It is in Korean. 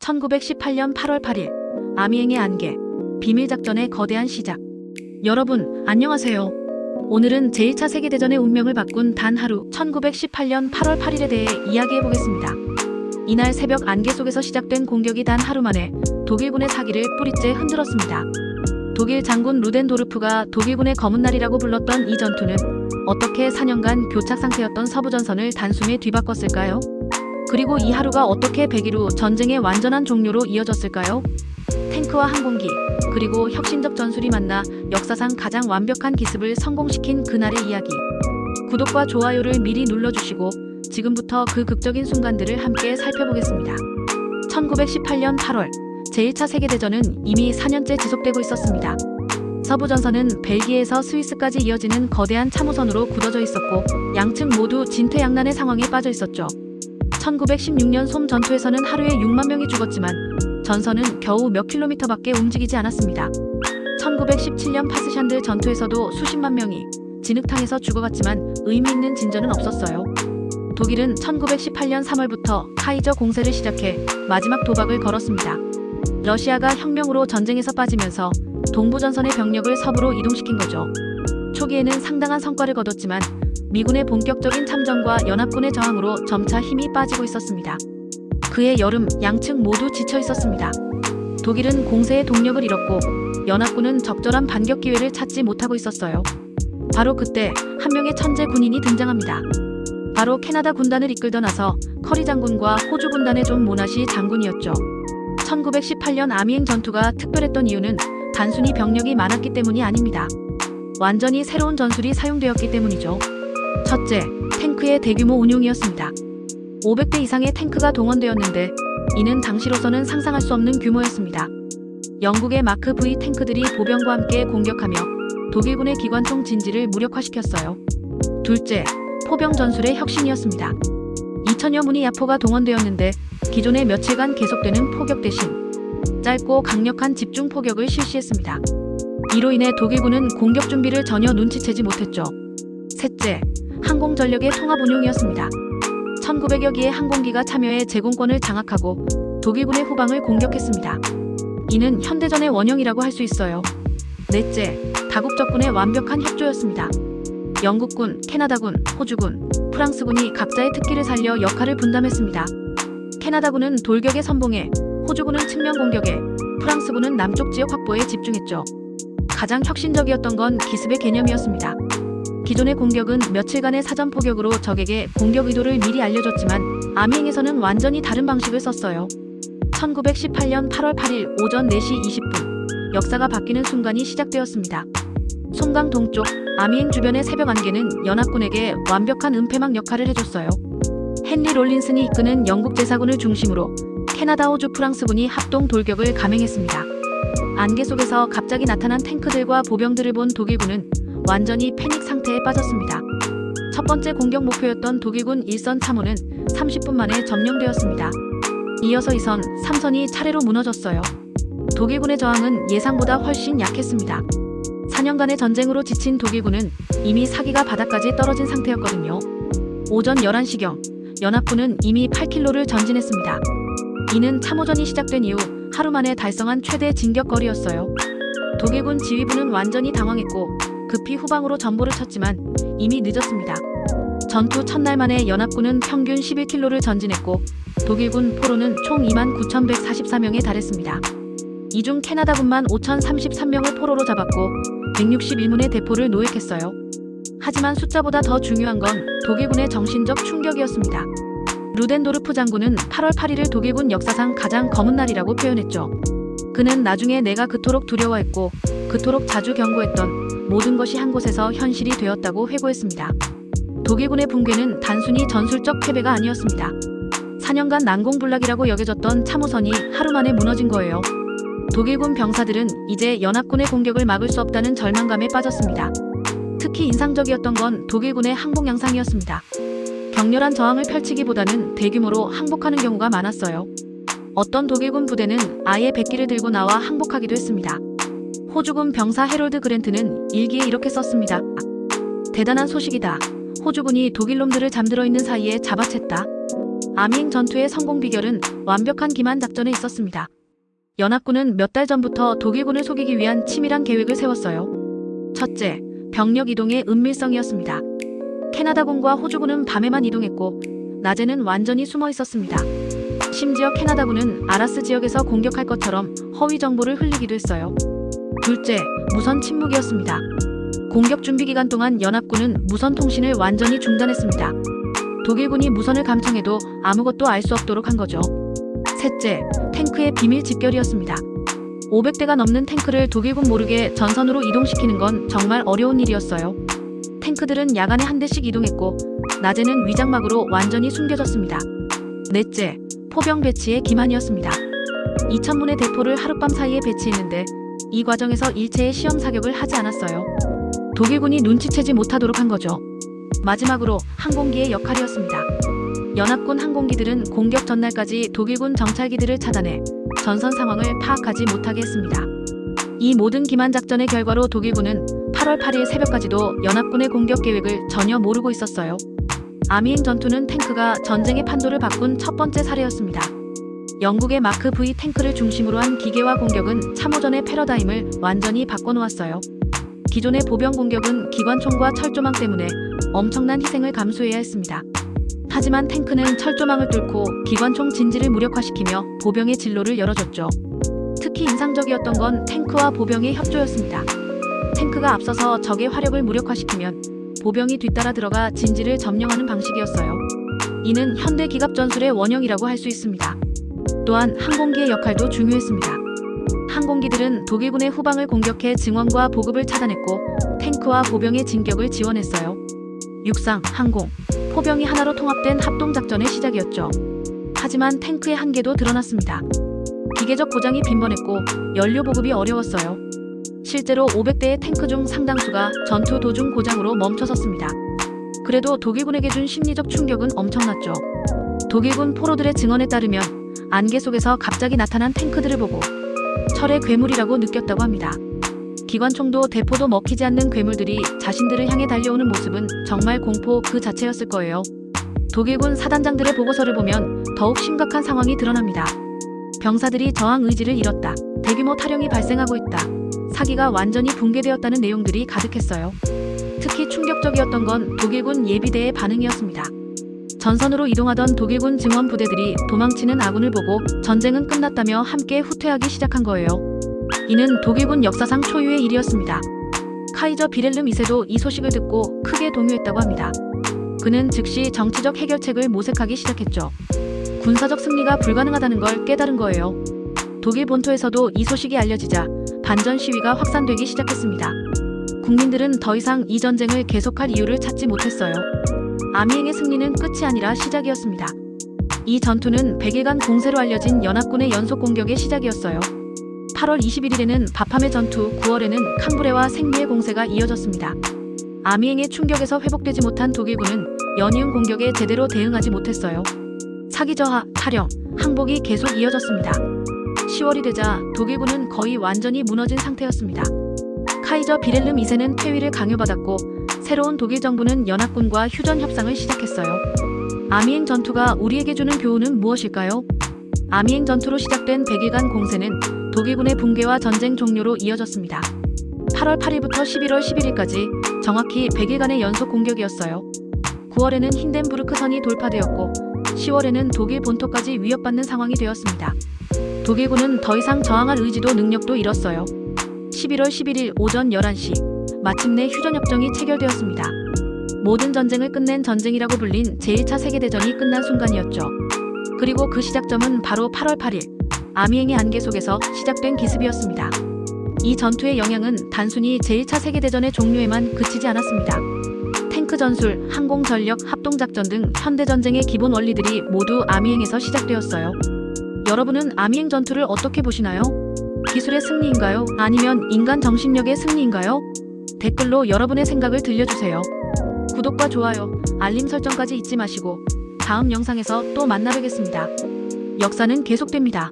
1918년 8월 8일 아미행의 안개, 비밀작전의 거대한 시작. 여러분, 안녕하세요. 오늘은 제1차 세계대전의 운명을 바꾼 단 하루 1918년 8월 8일에 대해 이야기해보겠습니다. 이날 새벽 안개 속에서 시작된 공격이 단 하루 만에 독일군의 사기를 뿌리째 흔들었습니다. 독일 장군 루덴도르프가 독일군의 검은 날이라고 불렀던 이 전투는 어떻게 4년간 교착 상태였던 서부전선을 단숨에 뒤바꿨을까요? 그리고 이 하루가 어떻게 100일 후 전쟁의 완전한 종료로 이어졌을까요? 탱크와 항공기, 그리고 혁신적 전술이 만나 역사상 가장 완벽한 기습을 성공시킨 그날의 이야기. 구독과 좋아요를 미리 눌러주시고 지금부터 그 극적인 순간들을 함께 살펴보겠습니다. 1918년 8월, 제1차 세계대전은 이미 4년째 지속되고 있었습니다. 서부전선은 벨기에에서 스위스까지 이어지는 거대한 참호선으로 굳어져 있었고 양측 모두 진퇴양난의 상황에 빠져 있었죠. 1916년 솜 전투에서는 하루에 6만 명이 죽었지만 전선은 겨우 몇 킬로미터밖에 움직이지 않았습니다. 1917년 파스샨드 전투에서도 수십만 명이 진흙탕에서 죽어갔지만 의미 있는 진전은 없었어요. 독일은 1918년 3월부터 카이저 공세를 시작해 마지막 도박을 걸었습니다. 러시아가 혁명으로 전쟁에서 빠지면서 동부전선의 병력을 서부로 이동시킨 거죠. 초기에는 상당한 성과를 거뒀지만 미군의 본격적인 참전과 연합군의 저항으로 점차 힘이 빠지고 있었습니다. 그해 여름 양측 모두 지쳐 있었습니다. 독일은 공세의 동력을 잃었고 연합군은 적절한 반격 기회를 찾지 못하고 있었어요. 바로 그때 한 명의 천재 군인이 등장합니다. 바로 캐나다 군단을 이끌던 아서 커리 장군과 호주 군단의 존 모나시 장군이었죠. 1918년 아미행 전투가 특별했던 이유는 단순히 병력이 많았기 때문이 아닙니다. 완전히 새로운 전술이 사용되었기 때문이죠. 첫째, 탱크의 대규모 운용이었습니다. 500대 이상의 탱크가 동원되었는데 이는 당시로서는 상상할 수 없는 규모였습니다. 영국의 마크 V 탱크들이 보병과 함께 공격하며 독일군의 기관총 진지를 무력화시켰어요. 둘째, 포병 전술의 혁신이었습니다. 2000여 문의 야포가 동원되었는데 기존의 며칠간 계속되는 포격 대신 짧고 강력한 집중 포격을 실시했습니다. 이로 인해 독일군은 공격 준비를 전혀 눈치채지 못했죠. 셋째, 항공 전력의 통합 운용이었습니다. 1900여 기의 항공기가 참여해 제공권을 장악하고 독일군의 후방을 공격했습니다. 이는 현대전의 원형이라고 할 수 있어요. 넷째, 다국적군의 완벽한 협조였습니다. 영국군, 캐나다군, 호주군, 프랑스군이 각자의 특기를 살려 역할을 분담했습니다. 캐나다군은 돌격에 선봉해, 호주군은 측면 공격에, 프랑스군은 남쪽 지역 확보에 집중했죠. 가장 혁신적이었던 건 기습의 개념이었습니다. 기존의 공격은 며칠간의 사전 포격으로 적에게 공격 의도를 미리 알려줬지만 아미행에서는 완전히 다른 방식을 썼어요. 1918년 8월 8일 오전 4시 20분, 역사가 바뀌는 순간이 시작되었습니다. 솜강 동쪽, 아미행 주변의 새벽 안개는 연합군에게 완벽한 은폐막 역할을 해줬어요. 헨리 롤린슨이 이끄는 영국 제사군을 중심으로 캐나다, 호주, 프랑스군이 합동 돌격을 감행했습니다. 안개 속에서 갑자기 나타난 탱크들과 보병들을 본 독일군은 완전히 패닉 상태에 빠졌습니다. 첫 번째 공격 목표였던 독일군 1선 참호는 30분 만에 점령되었습니다. 이어서 2선, 3선이 차례로 무너졌어요. 독일군의 저항은 예상보다 훨씬 약했습니다. 4년간의 전쟁으로 지친 독일군은 이미 사기가 바닥까지 떨어진 상태였거든요. 오전 11시경, 연합군은 이미 8km를 전진했습니다. 이는 참호전이 시작된 이후 하루 만에 달성한 최대 진격거리였어요. 독일군 지휘부는 완전히 당황했고 급히 후방으로 전보를 쳤지만 이미 늦었습니다. 전투 첫날 만에 연합군은 평균 11km를 전진했고 독일군 포로는 총 29,144명에 달했습니다. 이 중 캐나다군만 5,033명을 포로로 잡았고 161문의 대포를 노획했어요. 하지만 숫자보다 더 중요한 건 독일군의 정신적 충격이었습니다. 루덴도르프 장군은 8월 8일을 독일군 역사상 가장 검은 날이라고 표현했죠. 그는 나중에 내가 그토록 두려워했고 그토록 자주 경고했던 모든 것이 한 곳에서 현실이 되었다고 회고했습니다. 독일군의 붕괴는 단순히 전술적 패배가 아니었습니다. 4년간 난공불락이라고 여겨졌던 참호선이 하루 만에 무너진 거예요. 독일군 병사들은 이제 연합군의 공격을 막을 수 없다는 절망감에 빠졌습니다. 특히 인상적이었던 건 독일군의 항복 양상이었습니다. 격렬한 저항을 펼치기보다는 대규모로 항복하는 경우가 많았어요. 어떤 독일군 부대는 아예 백기를 들고 나와 항복하기도 했습니다. 호주군 병사 해롤드 그랜트는 일기에 이렇게 썼습니다. 대단한 소식이다. 호주군이 독일놈들을 잠들어 있는 사이에 잡아챘다. 아미행 전투의 성공 비결은 완벽한 기만 작전에 있었습니다. 연합군은 몇 달 전부터 독일군을 속이기 위한 치밀한 계획을 세웠어요. 첫째, 병력 이동의 은밀성이었습니다. 캐나다군과 호주군은 밤에만 이동했고 낮에는 완전히 숨어 있었습니다. 심지어 캐나다군은 아라스 지역에서 공격할 것처럼 허위 정보를 흘리기도 했어요. 둘째, 무선 침묵이었습니다. 공격 준비 기간 동안 연합군은 무선 통신을 완전히 중단했습니다. 독일군이 무선을 감청해도 아무것도 알 수 없도록 한 거죠. 셋째, 탱크의 비밀 집결이었습니다. 500대가 넘는 탱크를 독일군 모르게 전선으로 이동시키는 건 정말 어려운 일이었어요. 탱크들은 야간에 한 대씩 이동했고 낮에는 위장막으로 완전히 숨겨졌습니다. 넷째, 포병 배치의 기만이었습니다. 2,000문의 대포를 하룻밤 사이에 배치했는데 이 과정에서 일체의 시험 사격을 하지 않았어요. 독일군이 눈치채지 못하도록 한 거죠. 마지막으로 항공기의 역할이었습니다. 연합군 항공기들은 공격 전날까지 독일군 정찰기들을 차단해 전선 상황을 파악하지 못하게 했습니다. 이 모든 기만 작전의 결과로 독일군은 8월 8일 새벽까지도 연합군의 공격 계획을 전혀 모르고 있었어요. 아미행 전투는 탱크가 전쟁의 판도를 바꾼 첫 번째 사례였습니다. 영국의 마크 V 탱크를 중심으로 한 기계화 공격은 참호전의 패러다임을 완전히 바꿔놓았어요. 기존의 보병 공격은 기관총과 철조망 때문에 엄청난 희생을 감수해야 했습니다. 하지만 탱크는 철조망을 뚫고 기관총 진지를 무력화시키며 보병의 진로를 열어줬죠. 특히 인상적이었던 건 탱크와 보병의 협조였습니다. 탱크가 앞서서 적의 화력을 무력화시키면 보병이 뒤따라 들어가 진지를 점령하는 방식이었어요. 이는 현대 기갑 전술의 원형이라고 할 수 있습니다. 또한 항공기의 역할도 중요했습니다. 항공기들은 독일군의 후방을 공격해 증원과 보급을 차단했고 탱크와 보병의 진격을 지원했어요. 육상, 항공, 포병이 하나로 통합된 합동작전의 시작이었죠. 하지만 탱크의 한계도 드러났습니다. 기계적 고장이 빈번했고 연료 보급이 어려웠어요. 실제로 500대의 탱크 중 상당수가 전투 도중 고장으로 멈춰섰습니다. 그래도 독일군에게 준 심리적 충격은 엄청났죠. 독일군 포로들의 증언에 따르면 안개 속에서 갑자기 나타난 탱크들을 보고 철의 괴물이라고 느꼈다고 합니다. 기관총도 대포도 먹히지 않는 괴물들이 자신들을 향해 달려오는 모습은 정말 공포 그 자체였을 거예요. 독일군 사단장들의 보고서를 보면 더욱 심각한 상황이 드러납니다. 병사들이 저항 의지를 잃었다. 대규모 탈영이 발생하고 있다. 사기가 완전히 붕괴되었다는 내용들이 가득했어요. 특히 충격적이었던 건 독일군 예비대의 반응이었습니다. 전선으로 이동하던 독일군 증원 부대들이 도망치는 아군을 보고 전쟁은 끝났다며 함께 후퇴하기 시작한 거예요. 이는 독일군 역사상 초유의 일이었습니다. 카이저 비렐름 2세도 이 소식을 듣고 크게 동요했다고 합니다. 그는 즉시 정치적 해결책을 모색하기 시작했죠. 군사적 승리가 불가능하다는 걸 깨달은 거예요. 독일 본토에서도 이 소식이 알려지자 반전 시위가 확산되기 시작했습니다. 국민들은 더 이상 이 전쟁을 계속할 이유를 찾지 못했어요. 아미행의 승리는 끝이 아니라 시작이었습니다. 이 전투는 100일간 공세로 알려진 연합군의 연속 공격의 시작이었어요. 8월 21일에는 바팜의 전투, 9월에는 캉브레와 생리의 공세가 이어졌습니다. 아미행의 충격에서 회복되지 못한 독일군은 연이은 공격에 제대로 대응하지 못했어요. 사기 저하, 탈영, 항복이 계속 이어졌습니다. 10월이 되자 독일군은 거의 완전히 무너진 상태였습니다. 카이저 비렐름 2세는 퇴위를 강요받았고 새로운 독일 정부는 연합군과 휴전 협상을 시작했어요. 아미행 전투가 우리에게 주는 교훈은 무엇일까요? 아미행 전투로 시작된 100일간 공세는 독일군의 붕괴와 전쟁 종료로 이어졌습니다. 8월 8일부터 11월 11일까지 정확히 100일간의 연속 공격이었어요. 9월에는 힌덴부르크 선이 돌파되었고 10월에는 독일 본토까지 위협받는 상황이 되었습니다. 독일군은 더 이상 저항할 의지도 능력도 잃었어요. 11월 11일 오전 11시 마침내 휴전협정이 체결되었습니다. 모든 전쟁을 끝낸 전쟁이라고 불린 제1차 세계대전이 끝난 순간이었죠. 그리고 그 시작점은 바로 8월 8일 아미행의 안개 속에서 시작된 기습이었습니다. 이 전투의 영향은 단순히 제1차 세계대전의 종료에만 그치지 않았습니다. 탱크 전술, 항공 전력, 합동작전 등 현대전쟁의 기본 원리들이 모두 아미행에서 시작되었어요. 여러분은 아미행 전투를 어떻게 보시나요? 기술의 승리인가요? 아니면 인간 정신력의 승리인가요? 댓글로 여러분의 생각을 들려주세요. 구독과 좋아요, 알림 설정까지 잊지 마시고 다음 영상에서 또 만나뵙겠습니다. 역사는 계속됩니다.